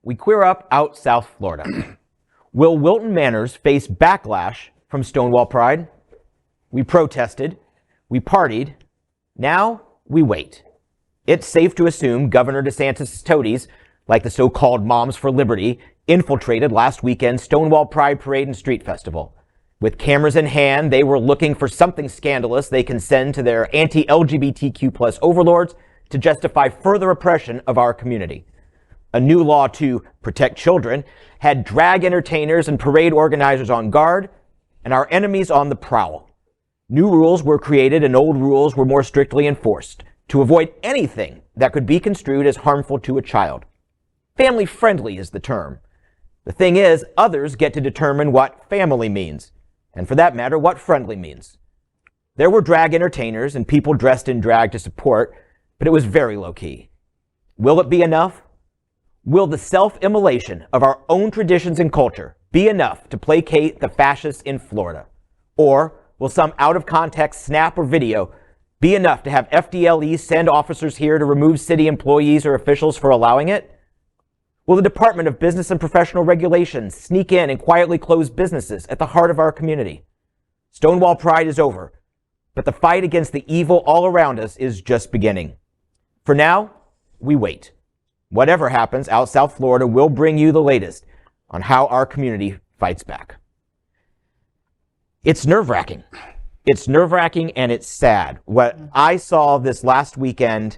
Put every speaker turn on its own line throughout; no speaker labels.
we queer up out South Florida. Will Wilton Manors face backlash from Stonewall Pride? We protested, we partied, now we wait. It's safe to assume Governor DeSantis' toadies, like the so-called Moms for Liberty, infiltrated last weekend's Stonewall Pride Parade and Street Festival. With cameras in hand, they were looking for something scandalous they can send to their anti-LGBTQ plus overlords to justify further oppression of our community. A new law to protect children had drag entertainers and parade organizers on guard and our enemies on the prowl. New rules were created and old rules were more strictly enforced to avoid anything that could be construed as harmful to a child. Family friendly is the term. The thing is, others get to determine what family means, and for that matter, what friendly means. There were drag entertainers and people dressed in drag to support, but it was very low-key. Will it be enough? Will the self-immolation of our own traditions and culture be enough to placate the fascists in Florida? Or will some out-of-context snap or video be enough to have FDLE send officers here to remove city employees or officials for allowing it? Will the Department of Business and Professional Regulations sneak in and quietly close businesses at the heart of our community? Stonewall Pride is over, but the fight against the evil all around us is just beginning. For now, we wait. Whatever happens out South Florida, will bring you the latest on how our community fights back. It's nerve-wracking. It's nerve-wracking and it's sad. What I saw this last weekend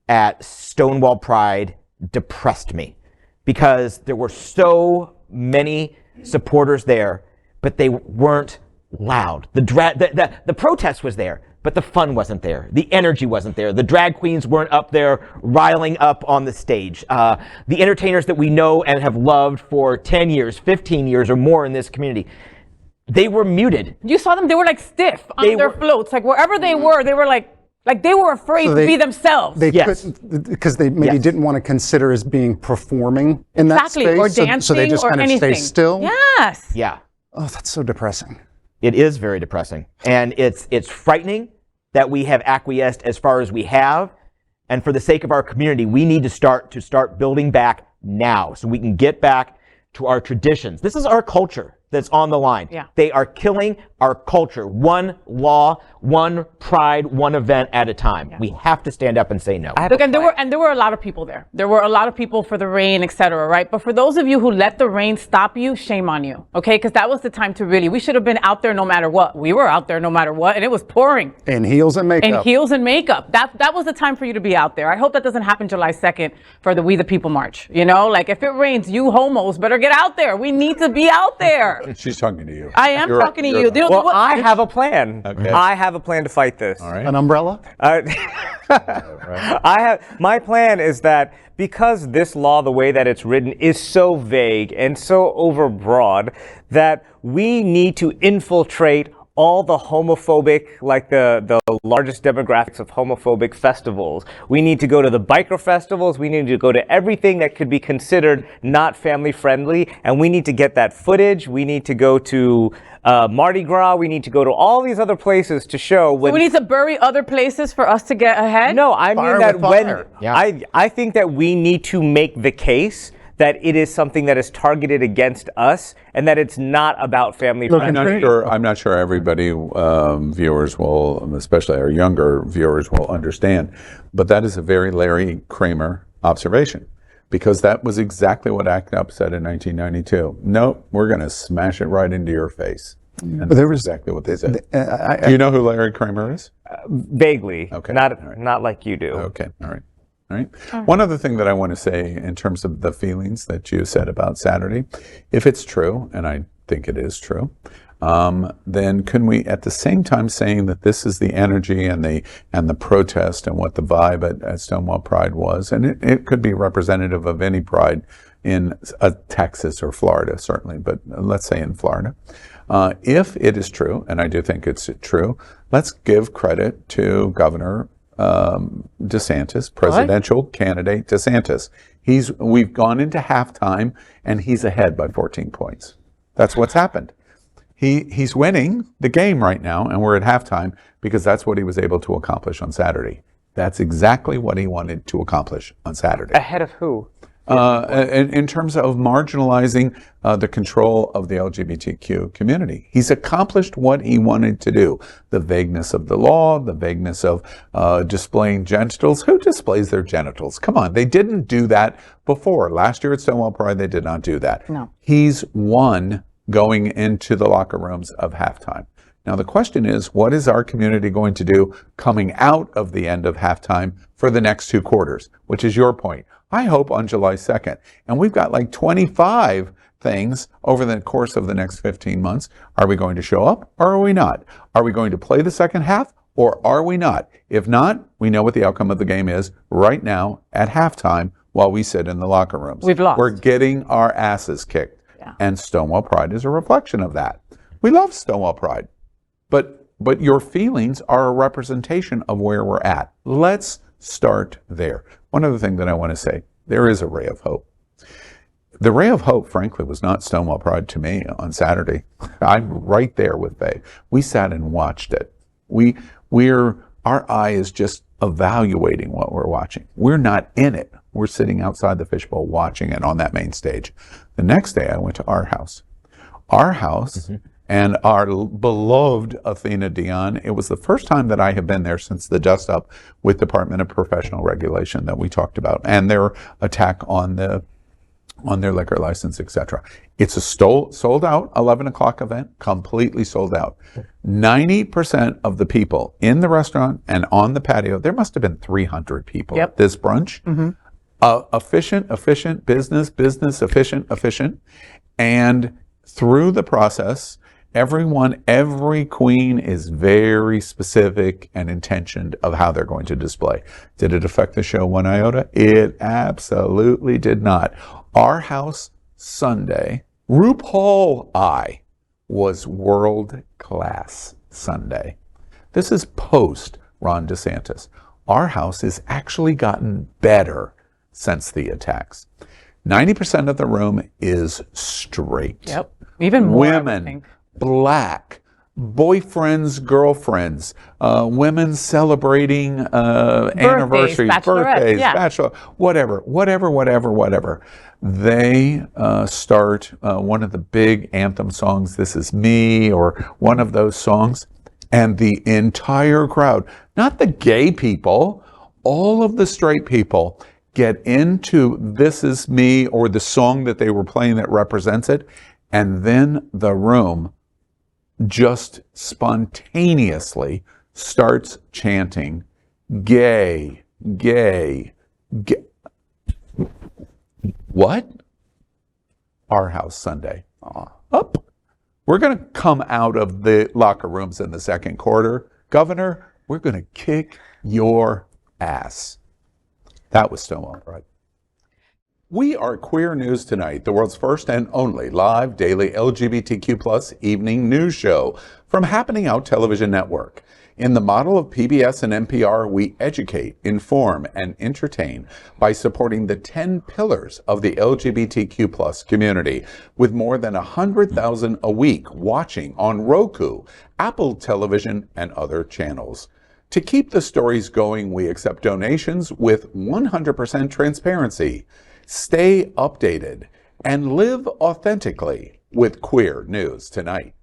at Stonewall Pride depressed me because there were so many supporters there, but they weren't loud. The protest was there, but the fun wasn't there. The energy wasn't there. The drag queens weren't up there riling up on the stage. The entertainers that we know and have loved for 10 years, 15 years or more in this community, they were muted.
You saw them, they were like stiff on their floats. Like wherever they were like they were afraid to be themselves.
They couldn't, because they maybe didn't want to consider as being performing in that space.
Or dancing,
so they just
or
kind of
anything.
stay still.
Yes.
Yeah.
Oh, that's so depressing.
It is very depressing. And it's frightening that we have acquiesced as far as we have. And for the sake of our community, we need to start building back now so we can get back to our traditions. This is our culture that's on the line.
Yeah.
They are killing our culture. One law, one pride, one event at a time. Yeah. We have to stand up and say no.
Look, and there were a lot of people there. There were a lot of people for the rain, etc. Right? But for those of you who let the rain stop you, shame on you. Okay? Because that was the time to really. We should have been out there no matter what. We were out there no matter what, and it was pouring.
In heels and makeup.
In heels and makeup. That was the time for you to be out there. I hope that doesn't happen July 2nd for the We the People March. You know, like if it rains, you homos better get out there. We need to be out there.
She's talking to you.
I am talking to you.
Well, I have a plan. Okay. I have a plan to fight this.
All right.
An umbrella?
My plan is that because this law, the way that it's written, is so vague and so overbroad, that we need to infiltrate all the homophobic, like the largest demographics of homophobic festivals. We need to go to the biker festivals. We need to go to everything that could be considered not family friendly. And we need to get that footage. We need to go to Mardi Gras. We need to go to all these other places to show.
So we need to bury other places for us to get ahead?
No, I mean that when I think that we need to make the case that it is something that is targeted against us and that it's not about family friendly.
I'm not sure everybody, viewers will, especially our younger viewers, will understand. But that is a very Larry Kramer observation, because that was exactly what ACT UP said in 1992. Nope, we're going to smash it right into your face. And that's exactly what they said. Do you know who Larry Kramer is?
Vaguely. Okay. Not like you do.
Okay. All right. All right. One other thing that I want to say in terms of the feelings that you said about Saturday, if it's true, and I think it is true, then can we at the same time saying that this is the energy and the protest and what the vibe at Stonewall Pride was, and it could be representative of any pride in Texas or Florida, certainly, but let's say in Florida. If it is true, and I do think it's true, let's give credit to Governor DeSantis, presidential candidate DeSantis. We've gone into halftime and he's ahead by 14 points. That's what's happened. He's winning the game right now, and we're at halftime because that's what he was able to accomplish on Saturday. That's exactly what he wanted to accomplish on Saturday.
Ahead of who?
in terms of marginalizing the control of the LGBTQ community. He's accomplished what he wanted to do. The vagueness of the law, the vagueness of displaying genitals. Who displays their genitals? Come on, they didn't do that before. Last year at Stonewall Pride, they did not do that.
No.
He's won going into the locker rooms of halftime. Now, the question is, what is our community going to do coming out of the end of halftime for the next 2 quarters, which is your point. I hope on July 2nd. And we've got like 25 things over the course of the next 15 months. Are we going to show up or are we not? Are we going to play the second half or are we not? If not, we know what the outcome of the game is right now at halftime while we sit in the locker rooms.
We've lost.
We're getting our asses kicked.
Yeah.
And Stonewall Pride is a reflection of that. We love Stonewall Pride. But your feelings are a representation of where we're at. Let's start there. One other thing that I want to say, there is a ray of hope. The ray of hope, frankly, was not Stonewall Pride to me on Saturday. I'm right there with Faye. We sat and watched it. Our eye is just evaluating what we're watching. We're not in it. We're sitting outside the fishbowl watching it on that main stage. The next day I went to our house. Our house and our beloved Athena Dion. It was the first time that I have been there since the dust up with Department of Professional Regulation that we talked about and their attack on their liquor license, etc. It's a sold out 11 o'clock event, completely sold out. 90% of the people in the restaurant and on the patio, there must have been 300 people at this brunch. Efficient, business, efficient. And through the process, every queen is very specific and intentioned of how they're going to display. Did it affect the show one iota? It absolutely did not. Our house Sunday, RuPaul was world class Sunday. This is post Ron DeSantis. Our house has actually gotten better since the attacks. 90% of the room is straight.
Yep. Even more,
women, black, boyfriends, girlfriends, women celebrating anniversaries, birthdays, bachelor, whatever. They start one of the big anthem songs, This Is Me, or one of those songs, and the entire crowd, not the gay people, all of the straight people get into This Is Me or the song that they were playing that represents it, and then the room just spontaneously starts chanting, gay, gay, gay. What? Our house Sunday. Up. We're going to come out of the locker rooms in the second quarter. Governor, we're going to kick your ass. That was Stonewall Pride. We are Queer News Tonight, the world's first and only live daily LGBTQ+ evening news show from Happening Out Television Network. In the model of PBS and NPR, we educate, inform, and entertain by supporting the 10 pillars of the LGBTQ+ community, with more than 100,000 a week watching on Roku, Apple Television, and other channels. To keep the stories going, we accept donations with 100% transparency. Stay updated and live authentically with Queer News Tonight.